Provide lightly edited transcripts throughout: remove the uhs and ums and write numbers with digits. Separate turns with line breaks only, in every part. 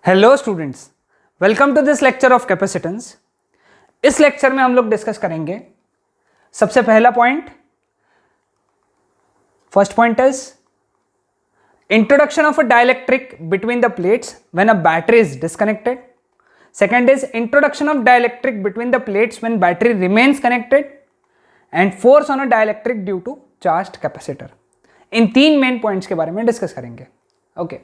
Hello students, welcome to this lecture of capacitance. इस lecture में हम लोग डिस्कस करेंगे सबसे पहला point. First point is introduction of a dielectric between the plates when a battery is disconnected. Second is introduction of dielectric between the plates when battery remains connected and force on a dielectric due to charged capacitor. इन तीन main points के बारे में discuss करेंगे। Okay,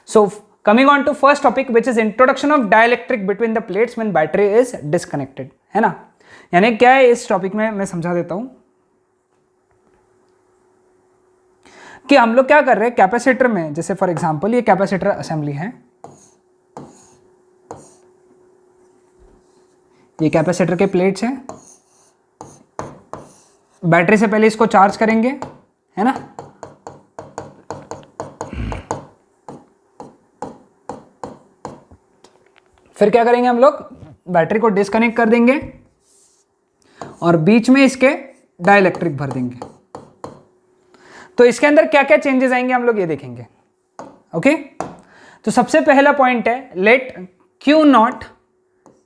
so coming on to first topic which is introduction of dielectric between the plates when battery is disconnected, है ना। यानी क्या है इस टॉपिक में मैं समझा देता हूं कि हम लोग क्या कर रहे हैं कैपेसिटर में। जैसे फॉर एग्जांपल ये कैपेसिटर असेंबली है, ये कैपेसिटर के प्लेट्स हैं। बैटरी से पहले इसको चार्ज करेंगे, है ना। फिर क्या करेंगे हम लोग, बैटरी को डिस्कनेक्ट कर देंगे और बीच में इसके डाइलेक्ट्रिक भर देंगे। तो इसके अंदर क्या क्या चेंजेस आएंगे हम लोग ये देखेंगे। ओके, तो सबसे पहला पॉइंट है let Q not,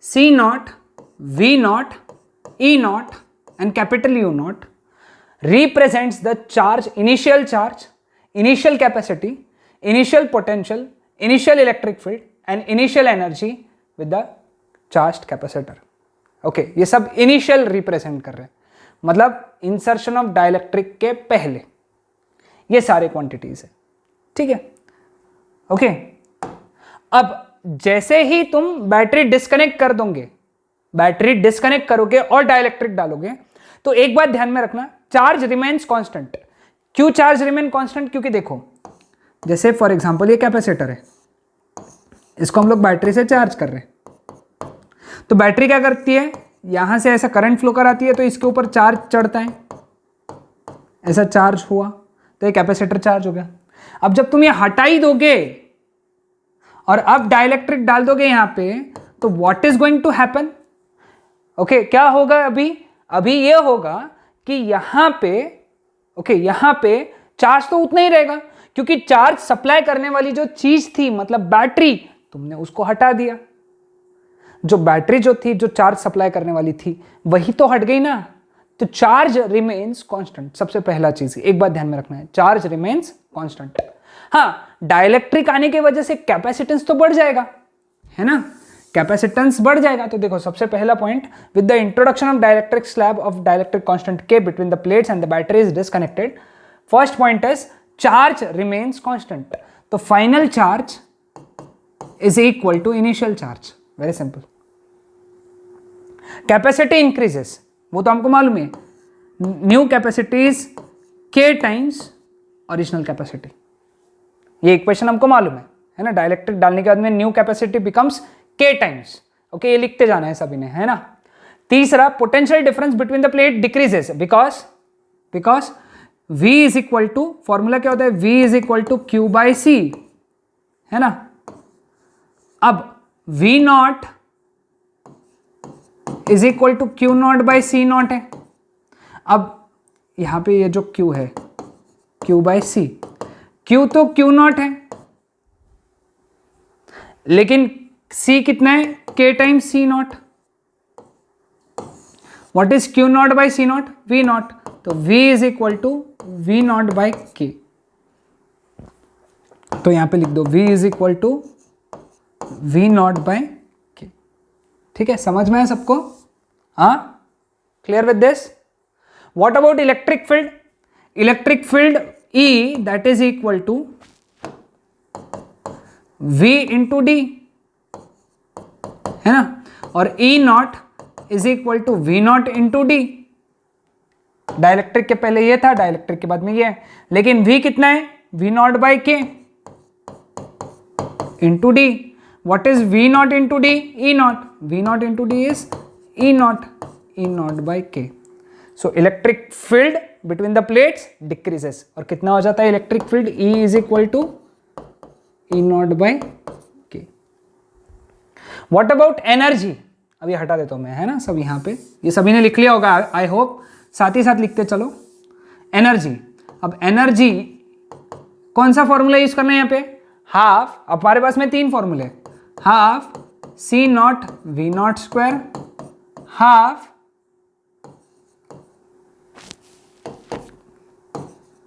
C not, V not, E not and capital U not represents the charge, initial charge, initial capacity, initial potential, initial electric field and initial energy with the charged capacitor. Okay, ये सब initial represent कर रहे हैं, मतलब insertion of dielectric के पहले ये सारे क्वांटिटीज है। ठीक है, ओके। अब जैसे ही तुम बैटरी डिस्कनेक्ट कर दोगे, बैटरी डिस्कनेक्ट करोगे और डाइलेक्ट्रिक डालोगे, तो एक बात ध्यान में रखना, चार्ज रिमेन्स कांस्टेंट। क्यों चार्ज रिमेन कांस्टेंट? क्योंकि देखो, जैसे फॉर एग्जांपल ये कैपेसिटर है, इसको हम लोग बैटरी से चार्ज कर रहे हैं। तो बैटरी क्या करती है, यहां से ऐसा करंट फ्लो कराती है, तो इसके ऊपर चार्ज चढ़ता है, ऐसा चार्ज हुआ तो ये कैपेसिटर चार्ज हो गया। अब जब तुम ये हटा ही दोगे और अब डाइलेक्ट्रिक डाल दोगे यहां पे, तो what is going to happen? Okay, क्या होगा अभी ये होगा कि यहां पे, ओके, यहां पे चार्ज तो उतना ही रहेगा, क्योंकि चार्ज सप्लाई करने वाली जो चीज थी, मतलब बैटरी, तुमने उसको हटा दिया। जो बैटरी जो थी, जो चार्ज सप्लाई करने वाली थी, वही तो हट गई ना। तो चार्ज रिमेन्स कांस्टेंट। सबसे पहला चीज एक बात ध्यान में रखना है, चार्ज रिमेन्स कांस्टेंट। हाँ, डाइलेक्ट्रिक आने की वजह से कैपेसिटेंस तो बढ़ जाएगा, है ना, कैपेसिटेंस बढ़ जाएगा। तो देखो, सबसे पहला point, with the introduction of dielectric slab of dielectric constant के between the plates and the battery is disconnected, first point is charge remains constant. तो final charge is equal to initial charge, very simple. Capacity increases, वो तो हमको मालूम है, new capacity is K times original capacity, ये equation हमको मालूम है ना। डाइलेक्ट्रिक डालने के बाद में new capacity becomes K times. Okay, ये लिखते जाना है सभी ने, है ना। तीसरा, potential difference between the plate decreases because V is equal to, formula क्या होता है, V is equal to Q by C, है ना। अब V not is equal to Q not by C not है। अब यहां पे ये जो Q है, Q बाई C, Q तो Q नॉट है, लेकिन C कितना है, K times C not. What is Q not by C not? V not. तो V is equal to V not by K। तो यहां पे लिख दो V is equal to V not by K। ठीक है, समझ में है सबको? हाँ, clear with this? What about electric field? Electric field E that is equal to V into D, है ना, और E not is equal to V not into D. Dielectric के पहले ये था, डाइलेक्ट्रिक के बाद में ये है, लेकिन V कितना है, V not by K into D. What is V not into D? E naught. V not into D is E naught, E naught by K. So electric field between the plates decreases, और कितना हो जाता है electric field? E is equal to E naught by K. What about energy? अभी हटा देता हूं मैं, है ना, सब यहां पे ये सभी ने लिख लिया होगा, आई होप, साथ ही साथ लिखते चलो। एनर्जी, अब एनर्जी कौन सा फॉर्मूला यूज करना है यहाँ पे, हाफ। अब हमारे पास में तीन फॉर्मूले, half C not V not square half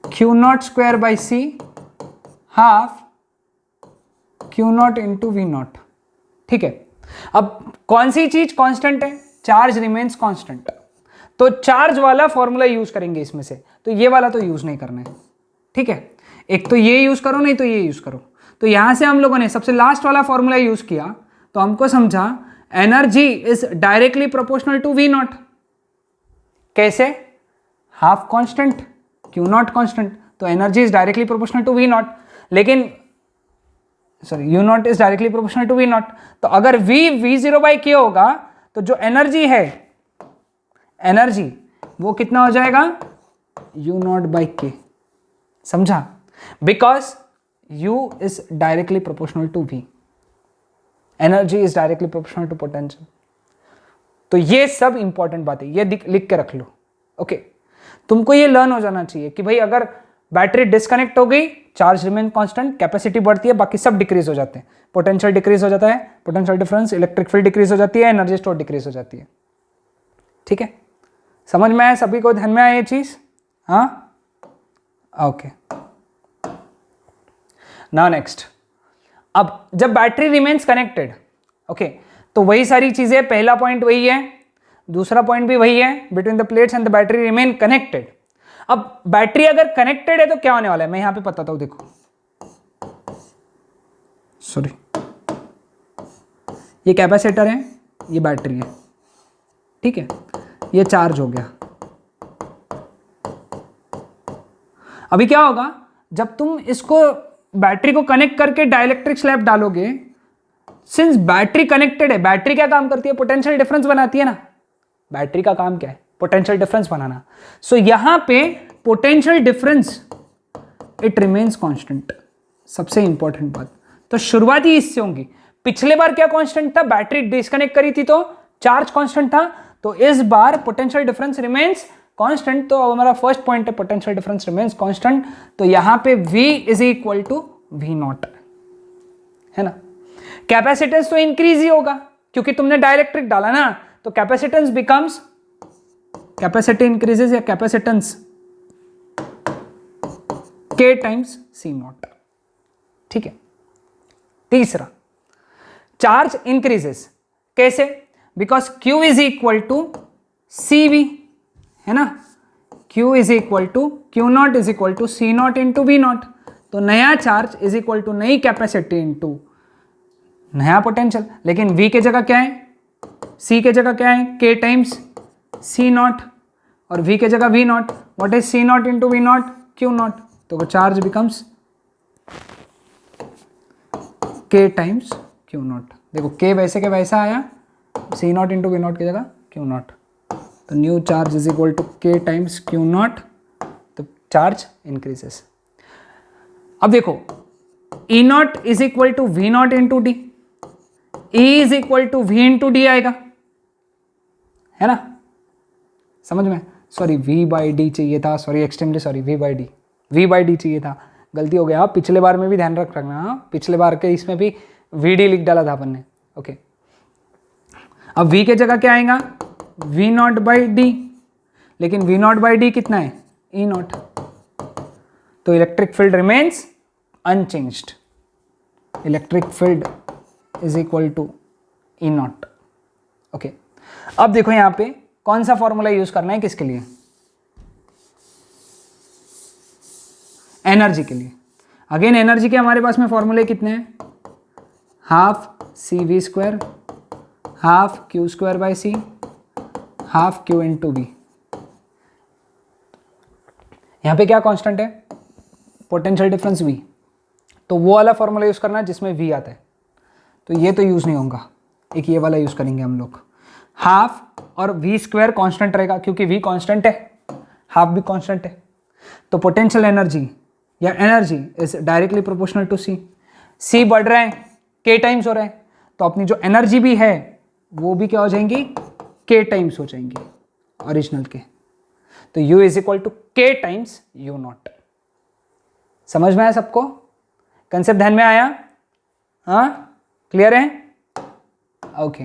Q not square by C half Q not into V not. ठीक है, अब कौन सी चीज कांस्टेंट है? Charge remains constant. तो चार्ज वाला फॉर्मूला यूज करेंगे इसमें से, तो ये वाला तो यूज नहीं करना है। ठीक है, एक तो ये यूज करो, नहीं तो ये यूज करो। तो यहां से हम लोगों ने सबसे लास्ट वाला फॉर्मूला यूज किया, तो हमको समझा energy is directly proportional to V naught. कैसे? Half constant Q naught constant, तो energy is directly proportional to V naught, लेकिन sorry U naught is directly proportional to V not. तो अगर वी जीरो बाई के होगा तो जो energy है, एनर्जी वो कितना हो जाएगा? You not by K. समझा? Because U is directly proportional to V, energy is directly proportional to potential. तो ये सब इंपॉर्टेंट बात है, ये लिख के रख लो। ओके, तुमको ये लर्न हो जाना चाहिए कि भाई अगर बैटरी डिस्कनेक्ट हो गई, चार्ज रिमेन कांस्टेंट, कैपेसिटी बढ़ती है, बाकी सब डिक्रीज हो जाते हैं, पोटेंशियल डिक्रीज हो जाता है, potential difference, electric field decrease हो जाती है, एनर्जी स्टोर डिक्रीज हो जाती है। ठीक है, समझ में आया? सभी को ध्यान में आया ये चीज? हाँ, ओके। नाउ नेक्स्ट, अब जब बैटरी रिमेन्स कनेक्टेड, ओके, तो वही सारी चीजें, पहला पॉइंट वही है, दूसरा पॉइंट भी वही है, between the plates and the battery remain connected. अब बैटरी अगर कनेक्टेड है तो क्या होने वाला है, मैं यहां पे बताता हूं, देखो, सॉरी, ये कैपेसिटर है, ये बैटरी है, ठीक है, ये चार्ज हो गया। अभी क्या होगा, जब तुम इसको बैटरी को कनेक्ट करके डाइलेक्ट्रिक स्लैब डालोगे, सिंस बैटरी कनेक्टेड है, बैटरी क्या काम करती है? पोटेंशियल डिफरेंस बनाती है ना। बैटरी का काम क्या है? पोटेंशियल डिफरेंस बनाना। सो यहां पे potential difference it remains constant, सबसे इंपॉर्टेंट बात। तो शुरुआती इससे होंगी। पिछले बार क्या कांस्टेंट था? बैटरी डिस्कनेक्ट करी थी तो चार्ज कांस्टेंट था, तो इस बार पोटेंशियल डिफरेंस रिमेन्स कांस्टेंट। तो हमारा फर्स्ट पॉइंट है पोटेंशियल डिफरेंस रिमेन्स कांस्टेंट, तो यहां पे V is equal to V not, है ना। कैपेसिटेंस तो इंक्रीज ही होगा क्योंकि तुमने डाइलेक्ट्रिक डाला ना, तो कैपेसिटेंस बिकम्स, कैपेसिटी इंक्रीजेस या capacitance K times C not. ठीक है, तीसरा, चार्ज इंक्रीजेस। कैसे? Because Q is equal to CV, है ना। Q is equal to Q not is equal to C not into V not. तो नया charge is equal to नई capacity into नया पोटेंशियल। लेकिन V के जगह क्या है? C के जगह क्या है? K टाइम्स सी नॉट, और V के जगह V naught. What is C not into V naught? Q naught. तो charge becomes K times Q naught. देखो K वैसे के वैसा आया, C not into V naught की जगह क्यू नॉट। तो new charge is equal to K times Q naught, तो चार्ज इंक्रीजेस। अब देखो, E not is equal to V naught into D, E is equal to V into D आएगा, है ना। समझ में? सॉरी, V बाई डी चाहिए था, sorry extremely sorry, V by D चाहिए था, गलती हो गया। पिछले बार में भी ध्यान रखना, पिछले बार के इसमें भी VD लिख डाला था अपन ने। ओके, अब V के जगह क्या आएगा? V नॉट बाई डी, लेकिन V नॉट बाई डी कितना है? E naught. तो electric field remains unchanged, electric field is equal to E naught. Okay, अब देखो यहां पे कौन सा फॉर्मूला यूज करना है, किसके लिए? एनर्जी के लिए। अगेन एनर्जी के हमारे पास में फॉर्मूले कितने हैं? Half CV square, half Q square by C, half Q into V। यहां पे क्या कांस्टेंट है? Potential difference V। तो वो वाला फॉर्मूला यूज करना है जिसमें V आता है, तो ये तो यूज नहीं होगा, एक ये वाला यूज करेंगे हम लोग। हाफ और V स्क्वायर कांस्टेंट रहेगा क्योंकि V कांस्टेंट है, हाफ भी कांस्टेंट है। तो पोटेंशियल एनर्जी या energy is directly proportional to C बढ़ रहा है, K टाइम्स हो रहा है, तो अपनी जो एनर्जी भी है वो भी क्या हो जाएंगी? K टाइम्स हो जाएंगी ओरिजिनल के। तो U is equal to K times U not. समझ में आया सबको? कंसेप्ट ध्यान में आया? हाँ, क्लियर है? ओके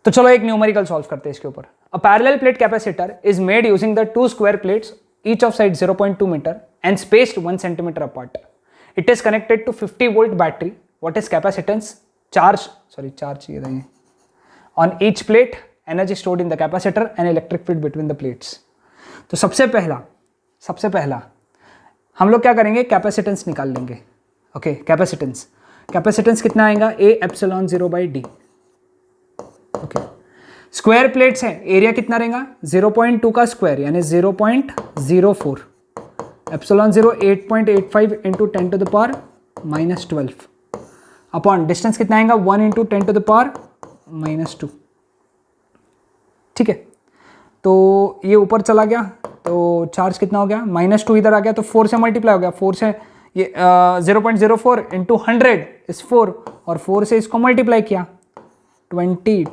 तो चलो एक न्यूमेरिकल सॉल्व करते हैं इसके ऊपर. A parallel plate capacitor is made using the two square plates each of side 0.2 meter and spaced 1 centimeter apart. It is connected to 50 volt battery. What is capacitance? Charge on each plate, energy stored in the capacitor and electric field between the plates. तो सबसे पहला हम लोग क्या करेंगे, capacitance निकाल लेंगे. Okay capacitance कितना आएगा, A epsilon 0 by D. Okay square plates हैं, एरिया कितना रहेगा 0.2 का स्क्वायर यानी 0.04. Epsilon 0 8.85 into 10 to the power -12 upon distance कितना आएगा 1 इंटू 10 टू द पावर -2. ठीक है तो ये ऊपर चला गया तो चार्ज कितना हो गया -2 इधर आ गया तो 4 से मल्टीप्लाई हो गया. 4 से ये 0.04 इंटू 100 इज 4 और 4 से इसको मल्टीप्लाई किया 22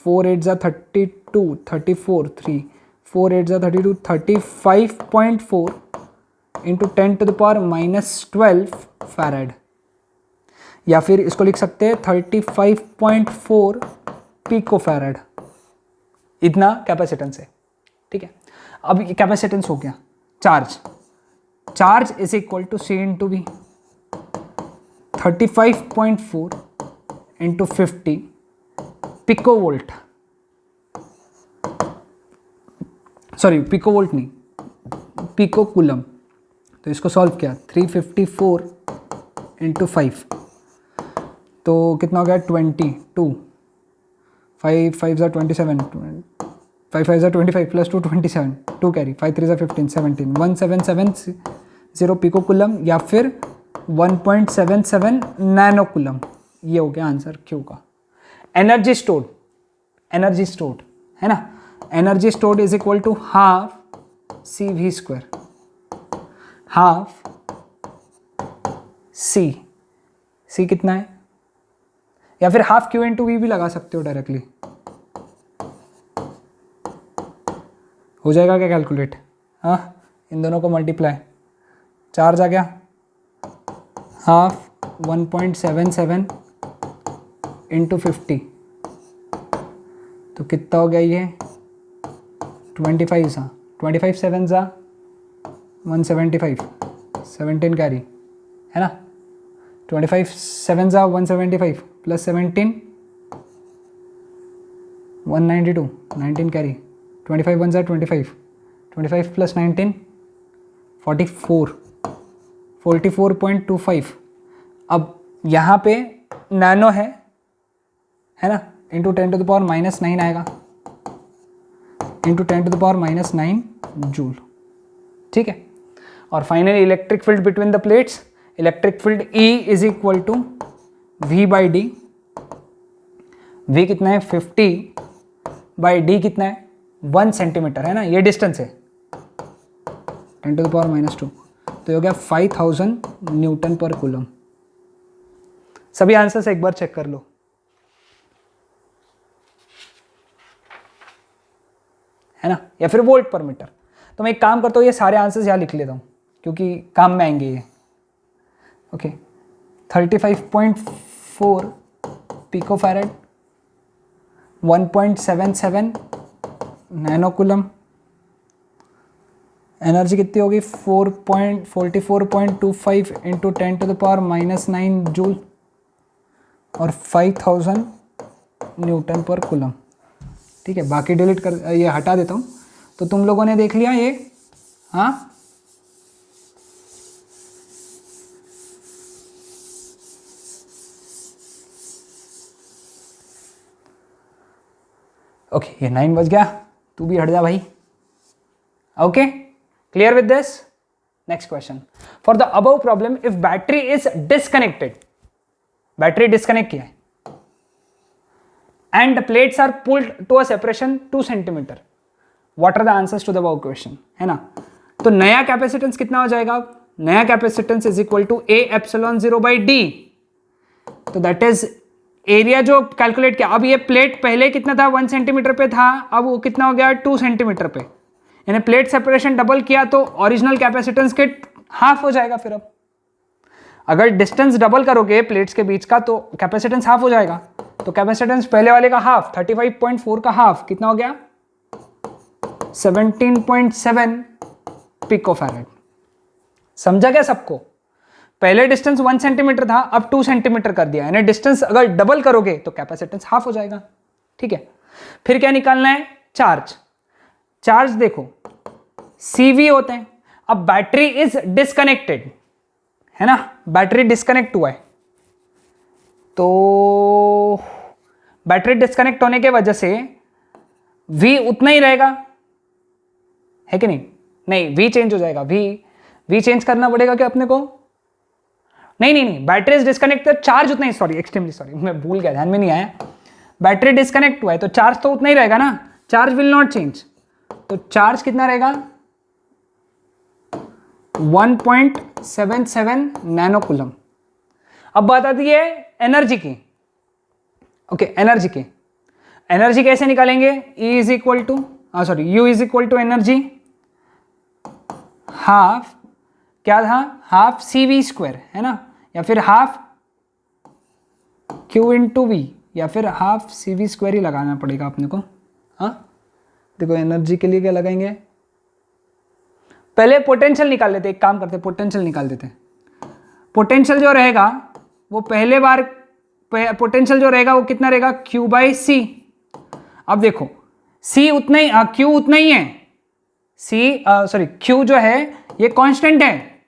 4 8 जा 32 34 3 4 8 जा 32 35.4 into 10 to the power -12 farad या फिर इसको लिख सकते हैं 35.4 पिको फैराड. इतना कैपेसिटेंस है. ठीक है अब ये कैपेसिटेंस हो गया. Charge is equal to C into V 35.4 into 50 pico volt नहीं पिको कूलम. तो इसको सॉल्व किया 354 इंटू 5 तो कितना हो गया 22 5 5 जा 27 5 5 जा 25 प्लस 2 27 2 कैरी 5 3 जा 15 17 1770 पिको कूलम या फिर 1.77 नैनो कूलम. ये हो गया आंसर क्यू का. एनर्जी स्टोर्ड है ना. Energy stored is equal to half CV square half C कितना है या फिर हाफ Q इंटू वी भी लगा सकते हो डायरेक्टली. हो जाएगा क्या कैलकुलेट. हाँ इन दोनों को मल्टीप्लाई चार्ज आ गया हाफ 1.77 इंटू 50 तो कितना हो गया ये 25 7 जा 175 17 कैरी है ना. 25 7 जा 175 प्लस 17 192 19 कैरी 25 1 जा 25 प्लस 19 44.25. अब यहाँ पे नैनो है ना इंटू 10 टू द पावर -9 आएगा into 10 to the power -9 joule. ठीक है और finally electric field between the plates electric field E is equal to V by D. V कितना है 50 बाई डी कितना है 1 सेंटीमीटर है ना. ये डिस्टेंस है 10 टू द पावर -2 तो हो गया 5000 न्यूटन पर कूलम. सभी आंसर्स एक बार चेक कर लो. है ना या फिर वोल्ट पर मीटर. तो मैं एक काम करता हूँ ये सारे आंसर्स यहाँ लिख लेता हूँ क्योंकि काम में आएंगे ये. Okay 35.4 pico farad 1.77 nano coulomb. Energy कितनी होगी 44.25 into 10 to the power -9 joule और 5000 न्यूटन पर कूलम. ठीक है बाकी डिलीट कर ये हटा देता हूँ. तो तुम लोगों ने देख लिया ये. हाँ ओके ये 9 बज गया. तू भी हट जा भाई. Okay clear with this. Next question for the above problem if battery is disconnected. Battery disconnect किया है and the plates are pulled to a separation 2 centimeter. What are the answers to the above question है ना. तो नया capacitance कितना हो जाएगा. नया capacitance is equal to A epsilon 0 by D. तो दैट इज एरिया जो कैलकुलेट किया. अब ये प्लेट पहले कितना था 1 सेंटीमीटर पे था अब वो कितना हो गया 2 सेंटीमीटर पे. यानी प्लेट सेपरेशन डबल किया तो ओरिजिनल कैपेसिटेंस के हाफ हो जाएगा. फिर अब अगर डिस्टेंस डबल करोगे प्लेट्स के बीच का तो कैपेसिटेंस हाफ हो जाएगा. तो कैपेसिटेंस पहले वाले का हाफ, 35.4 का हाफ कितना हो गया, 17.7 पिकोफैरेड। समझा क्या सबको? पहले डिस्टेंस 1 सेंटीमीटर था, अब 2 सेंटीमीटर कर दिया, यानी डिस्टेंस अगर डबल करोगे तो कैपेसिटेंस हाफ हो जाएगा। ठीक है, फिर क्या निकालना है, चार्ज। चार्ज देखो CV होते हैं। अब बैटरी इज डिस्कनेक्टेड, है ना, बैटरी डिस्कनेक्ट हुआ है, तो बैटरी डिस्कनेक्ट होने के वजह से V उतना ही रहेगा, है कि नहीं? नहीं, V चेंज हो जाएगा। V चेंज करना पड़ेगा क्या अपने को? नहीं, बैटरी इज डिस्कनेक्टेड, चार्ज उतना ही, सॉरी एक्सट्रीमली सॉरी, मैं भूल गया, ध्यान में नहीं आया। बैटरी डिस्कनेक्ट हुआ है तो चार्ज तो उतना ही रहेगा ना, चार्ज विल नॉट चेंज। तो चार्ज कितना रहेगा, 1.77 नैनो कूलम। अब बात आती है एनर्जी की। ओके, एनर्जी कैसे निकालेंगे? E is equal to U is equal to energy half, क्या था, हाफ CV स्क्वायर, है ना, या फिर हाफ Q इंटू V, या फिर हाफ CV स्क्वायर ही लगाना पड़ेगा अपने को। हाँ देखो, एनर्जी के लिए क्या लगाएंगे, पहले पोटेंशियल निकाल लेते, एक काम करते पोटेंशियल निकाल देते। पोटेंशियल जो रहेगा वो पहले बार पोटेंशियल जो रहेगा वो कितना रहेगा, Q/C। अब देखो C उतना ही, Q उतना ही है, Q जो है ये कांस्टेंट है।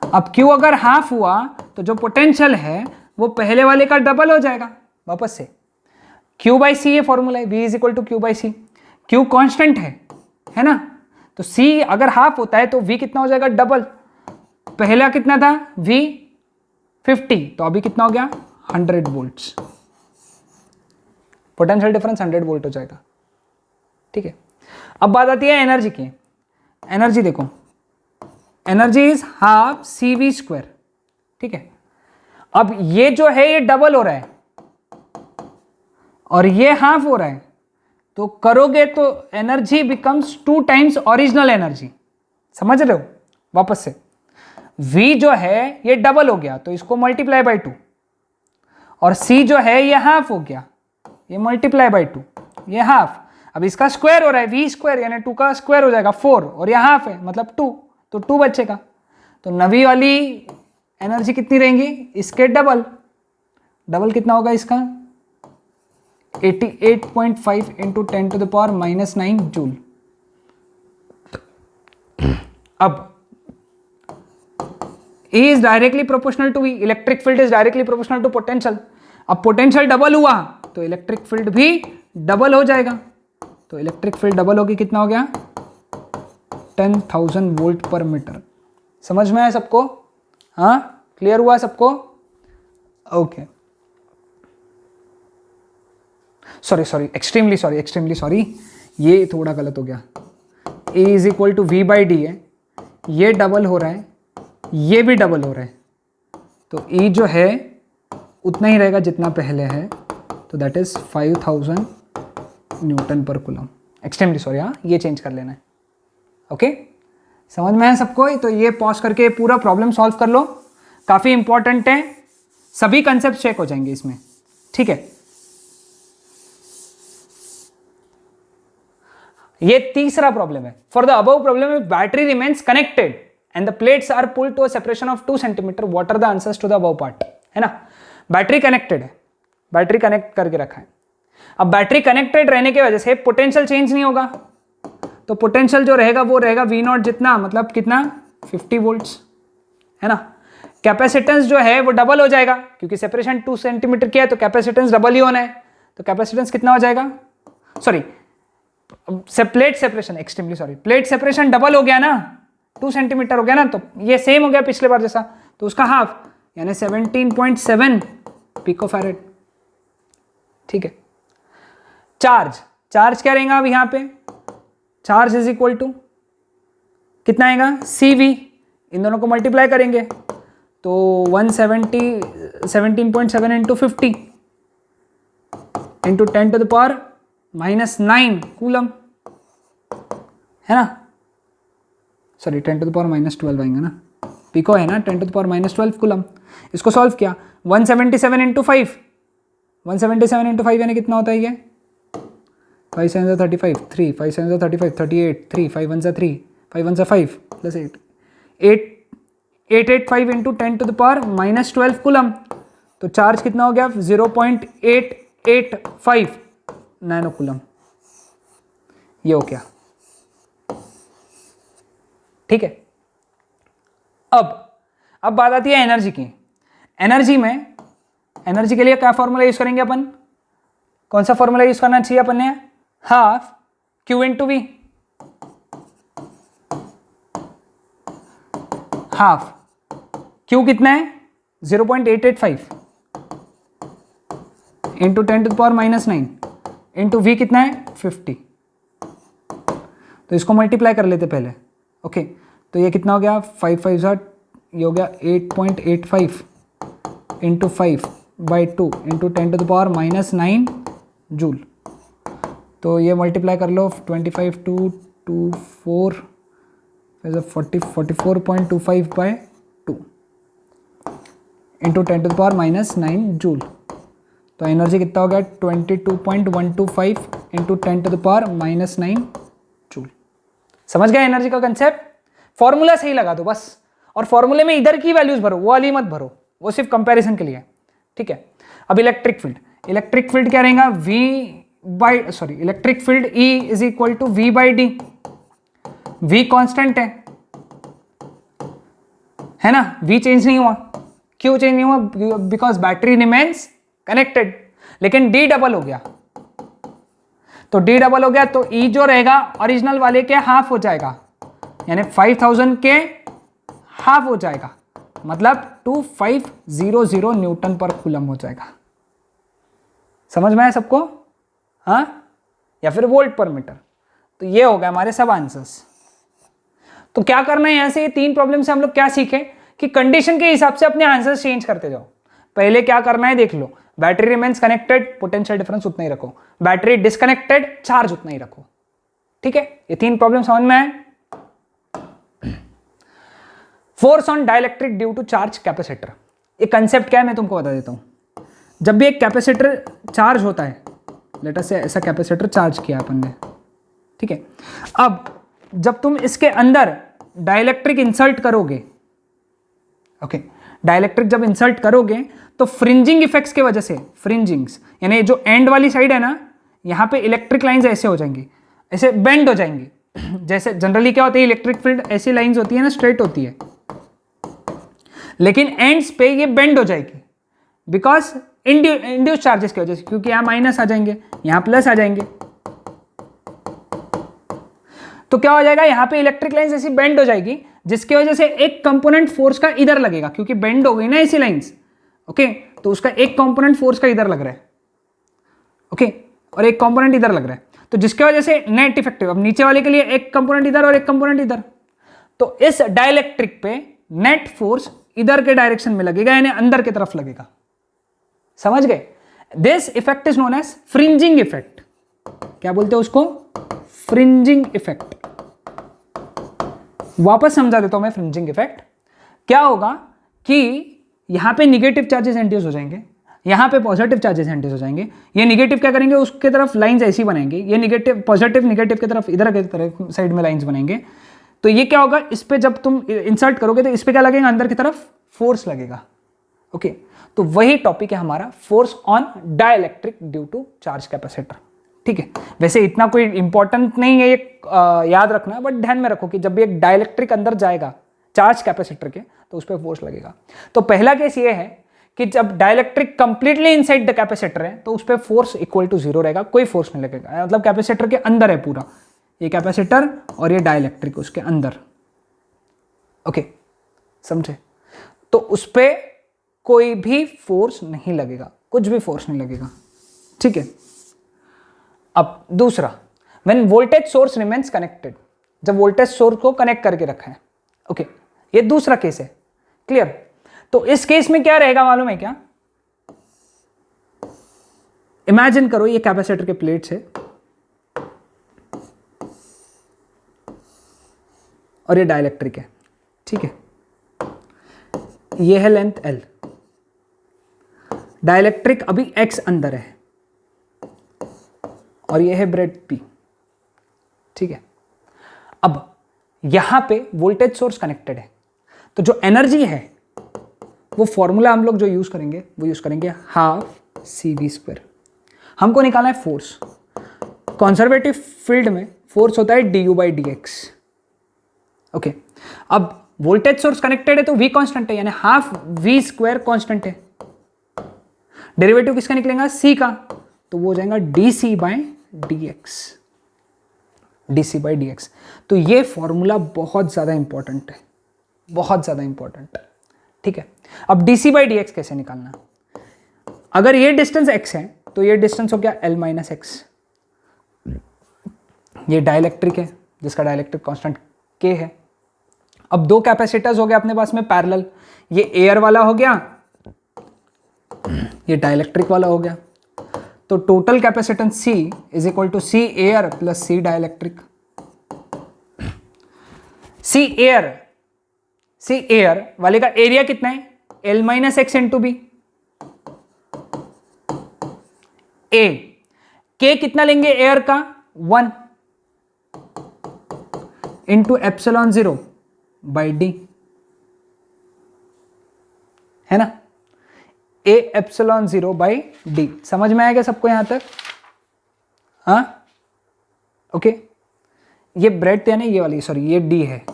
अब Q अगर हाफ हुआ तो जो पोटेंशियल है वो पहले वाले का डबल हो जाएगा वापस से। Q/C ये फॉर्मूला है, V is equal to Q/C। Q constant है ना, तो C अगर हाफ होता है तो V कितना हो जाएगा, डबल। पहला कितना था, V 50, तो अभी कितना हो गया, 100 वोल्ट्स। पोटेंशियल डिफरेंस 100 वोल्ट हो जाएगा। ठीक है, अब बात आती है एनर्जी की। एनर्जी देखो, energy is half CV square. ठीक है, अब ये जो है ये डबल हो रहा है और ये हाफ हो रहा है, तो करोगे तो energy becomes 2 times original energy. समझ रहे हो? वापस से V जो है ये डबल हो गया तो इसको मल्टीप्लाई बाय 2, और C जो है ये हाफ हो गया, ये मल्टीप्लाई बाय 2, ये हाफ। अब इसका स्क्वायर हो रहा है, V स्क्वायर यानी 2 का स्क्वायर हो जाएगा 4, और ये हाफ है मतलब 2, तो 2 बचेगा। तो नवी वाली एनर्जी कितनी रहेंगी, इसके डबल कितना होगा इसका, 88.5 इंटू 10⁻⁻9 जूल। अब E is directly proportional to V, electric field is directly proportional to potential. अब पोटेंशियल डबल हुआ तो इलेक्ट्रिक फील्ड भी डबल हो जाएगा, तो इलेक्ट्रिक फील्ड डबल होगी, कितना हो गया, 10,000 वोल्ट पर मीटर। समझ में आया सबको? हाँ, क्लियर हुआ सबको? ओके, सॉरी एक्सट्रीमली सॉरी, ये थोड़ा गलत हो गया। E is equal to V/D है, ये डबल हो रहा है, ये भी डबल हो रहा है, तो E जो है उतना ही रहेगा जितना पहले है, तो दैट इज 5000 न्यूटन पर कूलम। एक्सट्रीमली सॉरी, हाँ ये चेंज कर लेना है। ओके, समझ में है सबको? तो ये पॉज करके पूरा प्रॉब्लम सॉल्व कर लो, काफी इंपॉर्टेंट है, सभी कंसेप्ट चेक हो जाएंगे इसमें। ठीक है, ये तीसरा प्रॉब्लम है। For the above problem battery remains connected and the plates are pulled to a separation of 2 centimetre, what are the answers to the above part, है ना। बैटरी कनेक्टेड है, बैटरी कनेक्ट करके रखा है। अब बैटरी कनेक्टेड रहने की वजह से पोटेंशियल चेंज नहीं होगा, तो पोटेंशियल जो रहेगा वो रहेगा V0 जितना, मतलब कितना, 50 वोल्ट्स, है ना। कैपेसिटेंस जो है वो डबल हो जाएगा, क्योंकि सेपरेशन 2 सेंटीमीटर किया है तो कैपेसिटेंस डबल ही होना है, तो कैपेसिटेंस कितना हो जाएगा, sorry plate separation, extremely sorry, plate separation double हो गया ना, 2 सेंटीमीटर हो गया ना, तो ये सेम हो गया पिछले बार जैसा, तो उसका हाफ यानी 17.7 पिकोफैरेड। ठीक है, चार्ज क्या रहेगा अब यहाँ पे, चार्ज इज इक्वल टू कितना आएगा, CV, इन दोनों को मल्टीप्लाई करेंगे तो 17.7 इंटू 50 इंटू 10⁻⁻9 कूलम, है ना, सॉरी 10⁻12 आएंगे ना, पिको है ना, 10⁻⁻12 कूलम। इसको सॉल्व किया, 177 इंटू 5, 177 इंटू 5 यानी कितना होता है ये, 5 7 35, 3 5 7 35, 38, 3 5 1 3, 5 1 5 प्लस 885 इंटू 10⁻⁻12 कूलम। तो चार्ज कितना हो गया, 0.885 नैनो कूलम। ये हो गया, ठीक है। अब बात आती है एनर्जी की। एनर्जी के लिए क्या फॉर्मूला यूज करेंगे अपन, कौन सा फॉर्मूला यूज करना चाहिए अपन ने, half Q into V, half Q कितना है 0.885 इंटू 10⁻⁻9 इंटू वी कितना है 50। तो इसको मल्टीप्लाई कर लेते पहले, ओके। तो ये कितना हो गया, 5 5 ये हो गया 8.85 इंटू 5/2 इंटू 10⁻⁻9 जूल। तो ये मल्टीप्लाई कर लो, 25 2 2 4 44.25/2 इंटू 10⁻⁻9 जूल। तो एनर्जी कितना हो गया, 22.125 इंटू 10⁻⁻9 जूल। समझ गए एनर्जी का कंसेप्ट। फॉर्मूला सही लगा दो बस, और फॉर्मूले में इधर की वैल्यूज भरो, वो वाली मत भरो, वो सिर्फ कंपैरिजन के लिए, ठीक है। अब इलेक्ट्रिक फील्ड क्या रहेगा, electric field E is equal to V/D। V constant है ना, V चेंज नहीं हुआ। क्यों चेंज नहीं हुआ, बिकॉज बैटरी रिमेन्स कनेक्टेड। लेकिन D डबल हो गया, तो D डबल हो गया तो E जो रहेगा ओरिजिनल वाले के हाफ हो जाएगा, यानी 5000 के हाफ हो जाएगा, मतलब 2500 न्यूटन पर कूलम हो जाएगा। समझ में आया सबको, हाँ, या फिर वोल्ट पर मीटर। तो ये हो गया हमारे सब आंसर्स। तो क्या करना है यहां से, ये 3 प्रॉब्लम से हम लोग क्या सीखे कि कंडीशन के हिसाब से अपने आंसर्स चेंज करते जाओ। पहले क्या करना है देख लो, battery remains connected, potential difference उतना ही रखो, बैटरी डिस्कनेक्टेड, चार्ज उतना ही रखो, ठीक है। ये 3 प्रॉब्लम समझ में आए। Force on dielectric due to charge capacitor. ये कंसेप्ट क्या है मैं तुमको बता देता हूं। जब भी एक कैपेसिटर चार्ज होता है, लेट अस से ऐसा कैपेसिटर चार्ज किया अपन ने, ठीक है। अब जब तुम इसके अंदर डाइलेक्ट्रिक इंसर्ट करोगे, ओके, डाइलेक्ट्रिक जब इंसर्ट करोगे तो फ्रिंजिंग इफेक्ट्स की वजह से, फ्रिंजिंग्स यानी जो एंड वाली साइड है ना, यहां पे इलेक्ट्रिक लाइंस ऐसे हो जाएंगी, ऐसे बेंड हो जाएंगी। जैसे जनरली क्या होती है, इलेक्ट्रिक फील्ड ऐसी लाइंस होती है ना, स्ट्रेट होती है, लेकिन एंड्स पे ये बेंड हो जाएगी बिकॉज इंड्यूस चार्जेस की वजह से, क्योंकि यहां माइनस आ जाएंगे, यहां प्लस आ जाएंगे। तो क्या हो जाएगा, यहां पे इलेक्ट्रिक लाइंस ऐसी बेंड हो जाएगी, जिसकी वजह से एक कंपोनेंट फोर्स का इधर लगेगा, क्योंकि बेंड हो गई ना ऐसी लाइंस, ओके। तो उसका एक कंपोनेंट फोर्स का इधर लग रहा है, ओके, और एक कंपोनेंट इधर लग रहा है। तो जिसकी वजह से नेट इफेक्टिव, अब नीचे वाले के लिए एक कंपोनेंट इधर और एक कंपोनेंट इधर, तो इस डाइलेक्ट्रिक पे नेट फोर्स इधर के डायरेक्शन में लगेगा, यानी अंदर की तरफ लगेगा। समझ गए। This effect is known as fringing effect. क्या बोलते हैं उसको, फ्रिंजिंग इफेक्ट। वापस समझा देता हूं मैं फ्रिंजिंग इफेक्ट। क्या होगा कि यहां पे निगेटिव चार्जेस इंड्यूस हो जाएंगे, यहां पे पॉजिटिव चार्जेस इंड्यूस हो जाएंगे। ये निगेटिव क्या करेंगे, उसके तरफ लाइंस ऐसी बनाएंगे, ये निगेटिव पॉजिटिव निगेटिव की तरफ इधर की तरफ साइड में लाइंस बनाएंगे। तो ये क्या होगा, इस पे जब तुम इंसर्ट करोगे तो इस पे क्या लगेगा, अंदर की तरफ फोर्स लगेगा, ओके। तो वही टॉपिक है हमारा, force on dielectric due to charge capacitor, ठीक है। वैसे इतना कोई इंपॉर्टेंट नहीं है ये, याद रखना, बट ध्यान में रखो कि जब भी एक डाइलेक्ट्रिक अंदर जाएगा चार्ज कैपेसिटर के, तो उस पर फोर्स लगेगा। तो पहला केस ये है कि जब dielectric completely inside the capacitor है, तो उस पर फोर्स इक्वल टू 0 रहेगा, कोई फोर्स नहीं लगेगा, मतलब कैपेसिटर के अंदर है पूरा, ये कैपेसिटर और ये डाइलेक्ट्रिक उसके अंदर, ओके, समझे। तो उस पर कोई भी फोर्स नहीं लगेगा, कुछ भी फोर्स नहीं लगेगा, ठीक है। अब दूसरा, when voltage source remains connected, जब वोल्टेज सोर्स को कनेक्ट करके रखा है, ओके, ये दूसरा केस है, क्लियर। तो इस केस में क्या रहेगा मालूम है क्या, इमेजिन करो ये कैपेसिटर के प्लेट्स है और ये डाइलेक्ट्रिक है, ठीक है। ये है लेंथ L, डाइलेक्ट्रिक अभी X अंदर है और ये है ब्रेड P, ठीक है। अब यहां पे वोल्टेज सोर्स कनेक्टेड है, तो जो एनर्जी है वो फॉर्मूला हम लोग जो यूज करेंगे वो यूज करेंगे हाफ CV²। हमको निकालना है फोर्स। कंजर्वेटिव फील्ड में फोर्स होता है du/dx, ओके। अब वोल्टेज सोर्स कनेक्टेड है तो V कांस्टेंट है, यानी हाफ V² कांस्टेंट है। डेरिवेटिव किसका निकलेगा? C का, तो वो हो जाएगा dC/dx, dC/dx। तो ये फॉर्मूला बहुत ज्यादा इंपॉर्टेंट है, बहुत ज्यादा इंपॉर्टेंट है, ठीक है। अब dC/dx कैसे निकालना? अगर ये डिस्टेंस x है तो ये डिस्टेंस हो गया L-x। ये डाइलेक्ट्रिक है जिसका डाइलेक्ट्रिक कांस्टेंट K है। अब दो कैपेसिटर्स हो गए अपने पास में पैरेलल, ये एयर वाला हो गया, ये डाइलेक्ट्रिक वाला हो गया। तो total capacitance C is equal to C air plus C dielectric. C air वाले का एरिया कितना है? L-x into B। K कितना लेंगे एयर का? 1 इंटू ε0/d, है ना? A ε0/d। समझ में आएगा सबको यहां तक? हाँ, ओके। ये ब्रेड्थ है ना, ये वाली, सॉरी ये D है,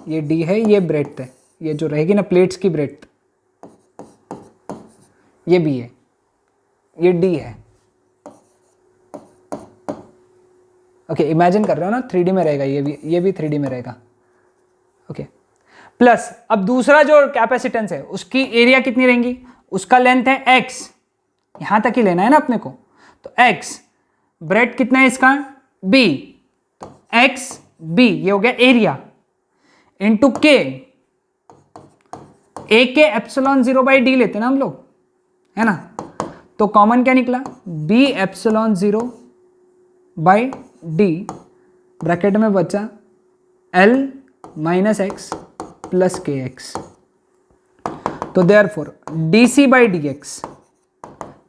ये D है, ये ब्रेड्थ है, ये जो रहेगी ना प्लेट्स की ब्रेड्थ, ये B है, ये D है, ओके। इमेजिन कर रहे हो ना, 3D में रहेगा, ये भी 3D में रहेगा, ओके। प्लस अब दूसरा जो कैपेसिटेंस है उसकी एरिया कितनी रहेंगी? उसका लेंथ है x, यहां तक ही लेना है ना अपने को, तो x, ब्रेड कितना है इसका? b, तो x b, ये हो गया एरिया, इंटू k, a के ε0/d लेते ना हम लोग, है ना? तो कॉमन क्या निकला? b ε0/d, ब्रैकेट में बचा L-x प्लस kx। तो therefore dC/dx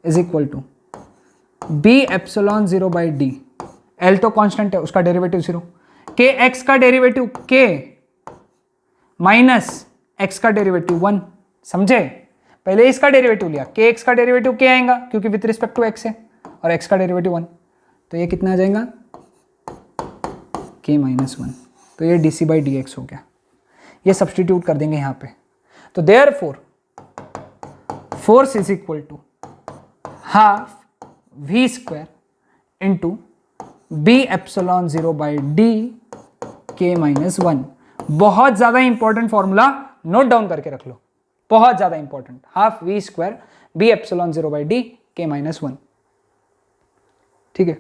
is equal to b ε0/d। L तो कांस्टेंट है, उसका डेरिवेटिव 0, kx का डेरिवेटिव k माइनस x का डेरिवेटिव 1। समझे? पहले इसका डेरिवेटिव लिया, kx का डेरिवेटिव k आएगा क्योंकि विथ रिस्पेक्ट टू x है, और x का डेरिवेटिव 1, तो ये कितना आ जाएगा? k minus 1। तो ये dC/dx हो गया। ये सब्सटीट्यूट कर देंगे यहाँ पे, तो therefore force is equal to half V² into b ε0/d k minus 1। बहुत ज्यादा इंपॉर्टेंट फॉर्मूला, नोट डाउन करके रख लो, बहुत ज्यादा important. Half V² b ε0/d k minus 1, ठीक है?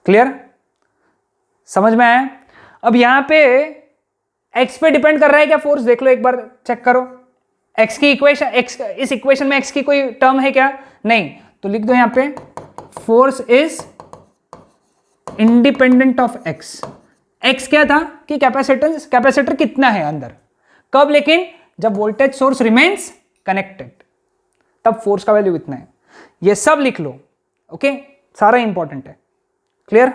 क्लियर? समझ में आया? अब यहां पे x पे डिपेंड कर रहा है क्या फोर्स? देख लो एक बार, चेक करो। x की इक्वेशन, x, इस इक्वेशन में x की कोई टर्म है क्या? नहीं, तो लिख दो यहां पे force is independent of x। x क्या था कि कैपेसिटर कितना है अंदर, कब? लेकिन जब वोल्टेज सोर्स रिमेन्स कनेक्टेड, तब फोर्स का वैल्यू इतना है। ये सब लिख लो, ओके? सारा इंपॉर्टेंट है। Clear?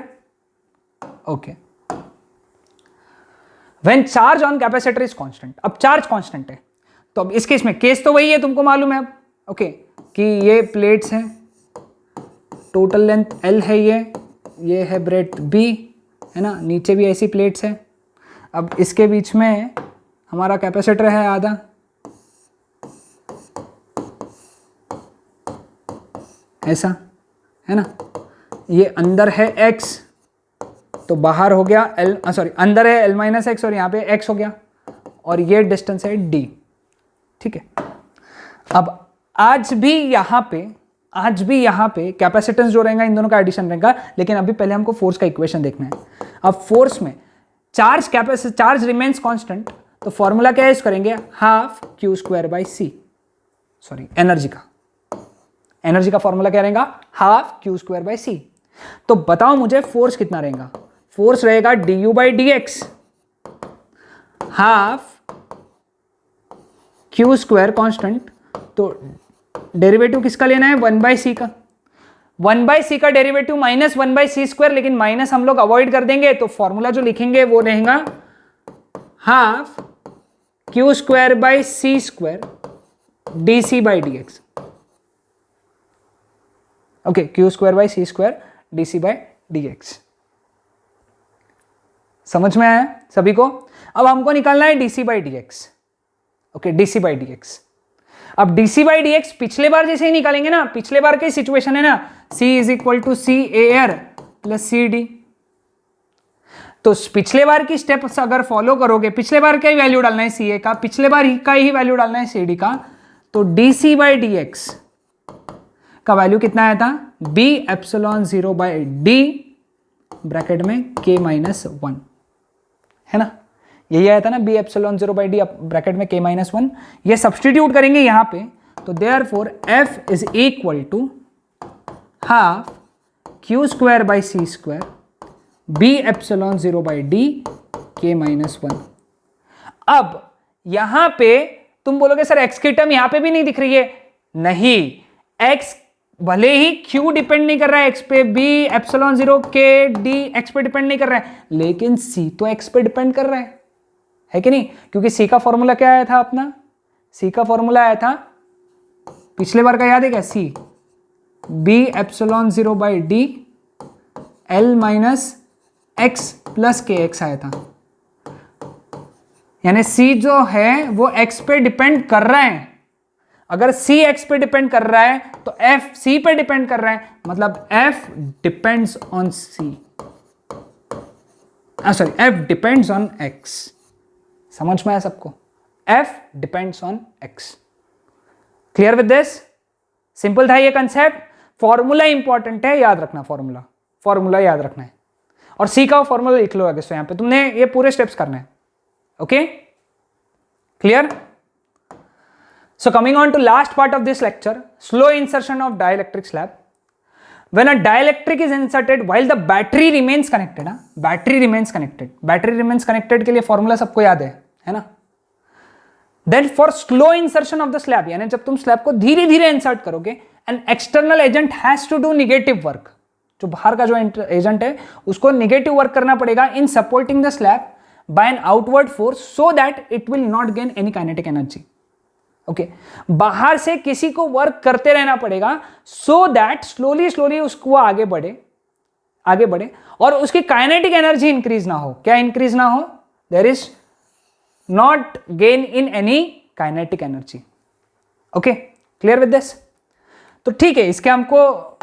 Okay. When charge on capacitor is constant, अब चार्ज कांस्टेंट है, तो अब इस केस में केस तो वही है, तुमको मालूम है अब, ओके, कि ये प्लेट्स हैं, टोटल लेंथ L है, ये है ब्रेड्थ B, है ना? नीचे भी ऐसी प्लेट्स है। अब इसके बीच में हमारा कैपेसिटर है आधा, ऐसा, है ना? ये अंदर है x, तो बाहर हो गया अंदर है L-x और यहाँ पे x हो गया, और ये डिस्टेंस है d, ठीक है? अब आज भी यहाँ पे कैपेसिटेंस जो रहेगा इन दोनों का एडिशन रहेगा, लेकिन अभी पहले हमको फोर्स का इक्वेशन देखना है। अब फोर्स में चार्ज रिमेन्स कांस्टेंट, तो फॉर्मूला क्या यूज करेंगे? हाफ Q²/c, सॉरी एनर्जी का फॉर्मूला क्या रहेगा? Half Q²/c। तो बताओ मुझे फोर्स कितना रहेगा? फोर्स रहेगा du/dx, half Q square constant, तो डेरिवेटिव किसका लेना है, 1/c का। 1/c का डेरिवेटिव माइनस 1/c², लेकिन माइनस हम लोग अवॉइड कर देंगे, तो फॉर्मूला जो लिखेंगे वो रहेगा half Q square by C square dc/dx। Okay, Q square by C square dc/dx। समझ में आया सभी को? अब हमको निकालना है dc/dx। Okay, dc/dx। अब dc/dx पिछले बार जैसे ही निकालेंगे ना, पिछले बार की सिचुएशन है ना, c = CAR + CD। तो पिछले बार की स्टेप्स अगर फॉलो करोगे, पिछले बार का ही वैल्यू डालना है CA का, पिछले बार का ही वैल्यू डालना है CD का, तो dc/dx का वैल्यू कितना आया था, B/0/d ब्रैकेट में k-1, है ना? यही आया था ना, B/0/d ब्रैकेट में k-1। ये सब्सटीट्यूट करेंगे यहां पे, तो therefore F = half Q square by C square B/0/d k-1। अब यहां पे तुम बोलोगे सर x की टर्म यहां पे भी नहीं दिख रही है। नहीं, x भले ही q डिपेंड नहीं कर रहा है x पे, B/0 k d x पे डिपेंड नहीं कर रहा है, लेकिन c तो x पे डिपेंड कर रहा है कि नहीं? क्योंकि c का फॉर्मूला क्या आया था अपना, c का फॉर्मूला आया था पिछले बार का, याद है क्या? c B/0/d L - x + kx आया था। यानी c जो है वो x पे डिपेंड कर रहा है। अगर c x पे डिपेंड कर रहा है तो f c पे डिपेंड कर रहा है, मतलब f depends on c, sorry f depends on x। समझ में आया सबको? f depends on x। Clear with this? Simple था ये कंसेप्ट। फॉर्मूला इंपॉर्टेंट है, याद रखना, फॉर्मूला याद रखना है, और c का फॉर्मूला लिख लो आगे। सो यहां पे तुमने ये पूरे स्टेप्स करने हैं। Okay, clear? So coming on to last part of this lecture, slow insertion of dielectric slab. When a dielectric is inserted while the battery remains connected, battery remains connected के लिए फॉर्मूला सबको याद है ना? Then for slow insertion of the slab, यानी जब तुम slab को धीरे धीरे इंसर्ट करोगे, an external agent has to do negative work. जो बाहर का जो एजेंट है उसको नेगेटिव वर्क करना पड़ेगा in supporting the slab by an outward force so that it will not gain any kinetic energy. Okay, बाहर से किसी को वर्क करते रहना पड़ेगा सो दैट स्लोली उसको आगे बढ़े और उसकी काइनेटिक एनर्जी इंक्रीज ना हो। क्या इंक्रीज ना हो? There is not gain in any kinetic energy. Okay, clear with this? तो ठीक है, इसके हमको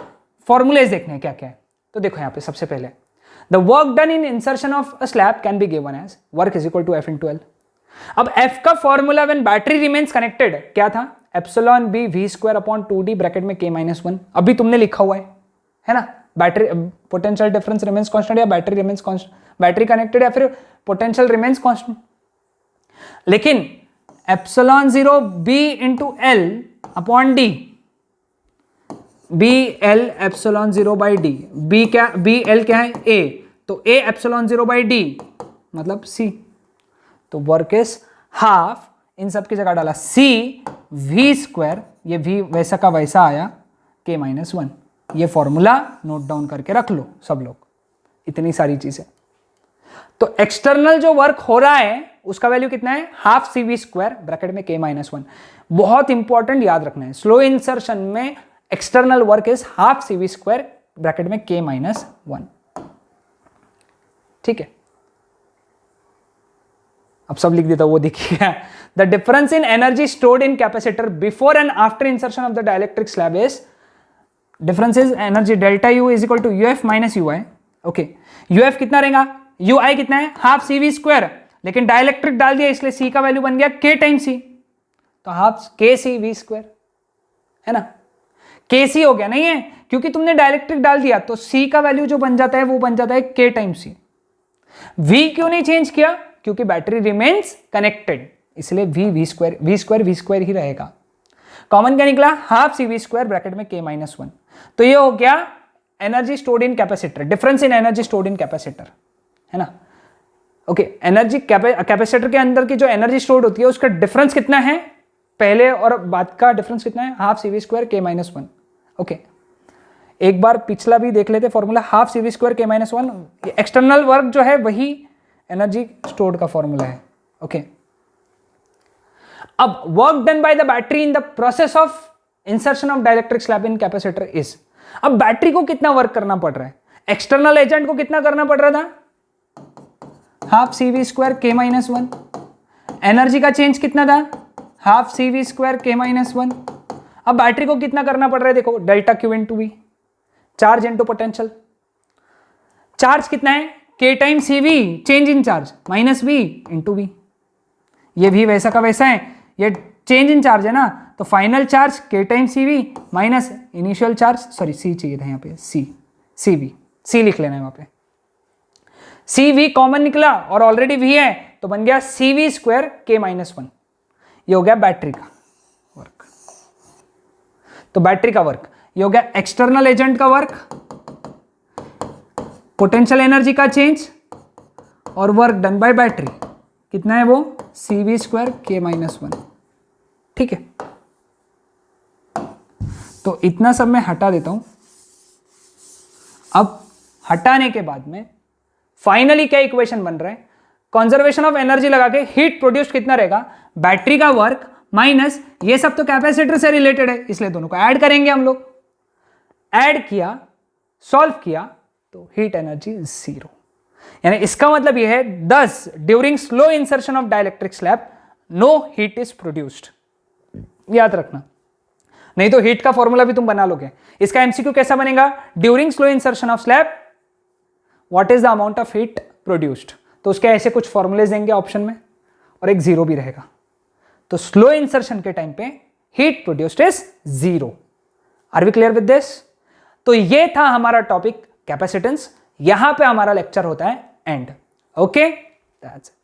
फॉर्मूलेज देखने हैं क्या क्या है। तो देखो यहां पे सबसे पहले the work done in insertion of a slab can be given as work = F × L। अब F का formula when battery remains connected क्या था? ε/b v²/2d ब्रैकेट में k-1। अभी तुमने लिखा हुआ है ना? Battery potential difference remains constant या battery remains constant, battery connected या फिर पोटेंशियल रिमेन्स कांस्टेंट। लेकिन ε0b × L/d BL/0/d, BL क्या है? A, तो A/0/d मतलब C। तो वर्क इज हाफ, इन सब की जगह डाला c v², ये v वैसा का वैसा आया k-1। ये फॉर्मूला नोट डाउन करके रख लो सब लोग, इतनी सारी चीजें। तो एक्सटर्नल जो वर्क हो रहा है उसका वैल्यू कितना है? हाफ CV² ब्रैकेट में k-1। बहुत इंपॉर्टेंट, याद रखना है। स्लो इंसर्शन में external work is half CV² bracket में k-1। ठीक है, अब सब लिख देता, वो देखिए। The difference in energy stored in capacitor before and after insertion of the dielectric slab is, difference is energy delta U = UF - UI। Okay, UF कितना रहेगा? UI कितना है? हाफ CV², लेकिन डाइलेक्ट्रिक डाल दिया इसलिए C का वैल्यू बन गया K × C, तो हाफ KC_V², है ना? KC हो गया, नहीं है? क्योंकि तुमने डाइलेक्ट्रिक डाल दिया तो C का वैल्यू जो बन जाता है वो बन जाता है K × C। V क्यों नहीं चेंज किया? क्योंकि बैटरी रिमेन्स कनेक्टेड, इसलिए V² ही रहेगा। कॉमन क्या निकला? हाफ CV² ब्रैकेट में k-1। तो ये हो गया energy stored in capacitor, difference in energy stored in capacitor, है ना? ओके, एनर्जी कैपेसिटर के अंदर की जो एनर्जी स्टोर्ड होती है उसका डिफरेंस कितना है? पहले और बाद का डिफरेंस कितना है, half C V square K minus one. Okay, एक बार पिछला भी देख लेते formula, half C V square K minus one. External work जो है वही एनर्जी स्टोर्ड का फॉर्मूला है। ओके, अब work done by the battery in the process of insertion of dielectric slab in capacitor is. अब बैटरी को कितना work करना पड़ रहा है, एक्सटर्नल एजेंट को कितना करना पड़ रहा था, half C V square K minus one. Energy का चेंज कितना था, half C V square K minus one. अब बैटरी को कितना करना पड़ रहा है, देखो delta Q into V, charge into potential. Charge कितना है, K times C V, change in charge, minus V into V. ये भी वैसा का वैसा है, ये चेंज इन चार्ज है ना, तो final charge K times C V minus initial charge, sorry C चाहिए था यहाँ पे, सी वी, सी लिख लेना है वहां पे। सी वी कॉमन निकला और ऑलरेडी वी है तो बन गया सी V square K minus one. ये हो गया बैटरी का वर्क। तो बैटरी का वर्क ये हो गया एक्सटर्नल एजेंट का वर्क, पोटेंशियल एनर्जी का चेंज और वर्क डन बाय बैटरी कितना है वो, सी V square K minus one. ठीक है, तो इतना सब मैं हटा देता हूं। अब हटाने के बाद में फाइनली क्या इक्वेशन बन रहा है, कंजर्वेशन ऑफ एनर्जी लगा के हीट प्रोड्यूस कितना रहेगा, बैटरी का वर्क माइनस ये सब तो कैपेसिटर से रिलेटेड है, इसलिए दोनों को ऐड करेंगे हम लोग। ऐड किया, सॉल्व किया तो हीट एनर्जी जीरो। यानी इसका मतलब यह है 10 during slow insertion of dielectric slab no heat is produced. याद रखना, नहीं तो हीट का फॉर्मूला भी तुम बना लोगे। इसका एमसीक्यू कैसा बनेगा, during slow insertion of slab what is the amount of heat produced, तो उसके ऐसे कुछ फॉर्मूलेज देंगे ऑप्शन में और एक जीरो भी रहेगा। तो स्लो इंसर्शन के टाइम पे heat produced is zero. Are we clear with this? तो ये था हमारा टॉपिक कैपेसिटेंस। यहां पे हमारा लेक्चर होता है एंड। Okay, that's it.